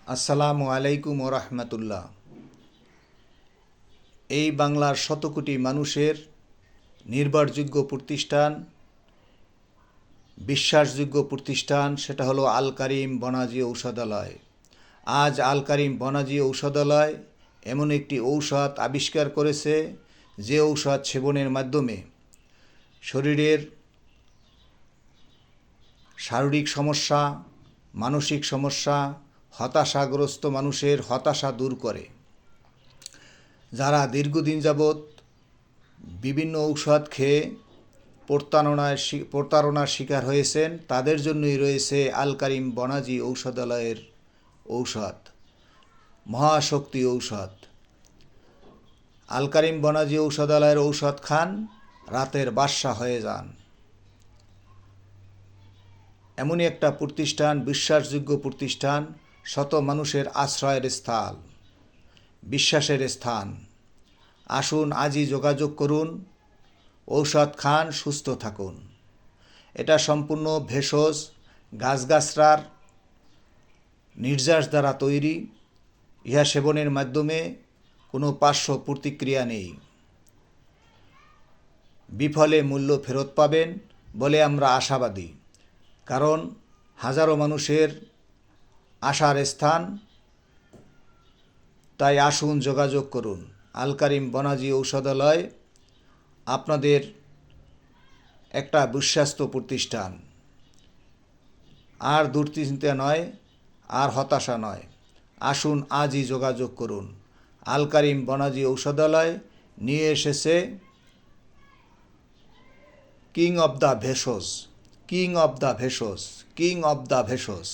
আসসালামু আলাইকুম ওরহমতুল্লাহ। এই বাংলার শত কোটি মানুষের নির্ভরযোগ্য প্রতিষ্ঠান, বিশ্বাসযোগ্য প্রতিষ্ঠান, সেটা হলো আল কারিম বনাজি ঔষধালয়। আজ আল কারিম বনাজি ঔষধালয় এমন একটি ঔষধ আবিষ্কার করেছে, যে ঔষধ সেবনের মাধ্যমে শরীরের শারীরিক সমস্যা, মানসিক সমস্যা, হতাশাগ্রস্ত মানুষের হতাশা দূর করে। যারা দীর্ঘদিন যাবৎ বিভিন্ন ঔষধ খেয়ে প্রতারণার শিকার হয়েছেন, তাদের জন্যই রয়েছে আল কারিম বনাজি ঔষধালয়ের ঔষধ, মহাশক্তি ঔষধ। আল কারিম বনাজি ঔষধালয়ের ঔষধ খান, রাতের বাদশা হয়ে যান। এমনই একটা প্রতিষ্ঠান, বিশ্বাসযোগ্য প্রতিষ্ঠান, শত মানুষের আশ্রয়ের স্থান, বিশ্বাসের স্থান। আসুন আজই যোগাযোগ করুন, ঔষধ খান, সুস্থ থাকুন। এটা সম্পূর্ণ ভেষজ গাছগাছরার নির্যাস দ্বারা তৈরি। ইহা সেবনের মাধ্যমে কোনো পার্শ্ব প্রতিক্রিয়া নেই। বিফলে মূল্য ফেরত পাবেন বলে আমরা আশাবাদী, কারণ হাজারো মানুষের আশার স্থান। তাই আসুন যোগাযোগ করুন। আল কারিম বনাজি ঔষধালয় আপনাদের একটা বিশ্বস্ত প্রতিষ্ঠান। আর দুশ্চিন্তা নয়, আর হতাশা নয়। আসুন আজই যোগাযোগ করুন। আল কারিম বনাজি ঔষধালয় নিয়ে এসেছে কিং অব দ্য ভেষজ, কিং অব দ্য ভেষজ, কিং অব দ্য ভেষজ।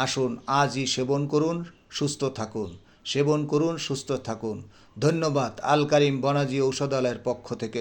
আসুন আজই সেবন করুন, সুস্থ থাকুন। সেবন করুন, সুস্থ থাকুন। ধন্যবাদ আল কারিম বনাজি ঔষধালয়ের পক্ষ থেকে।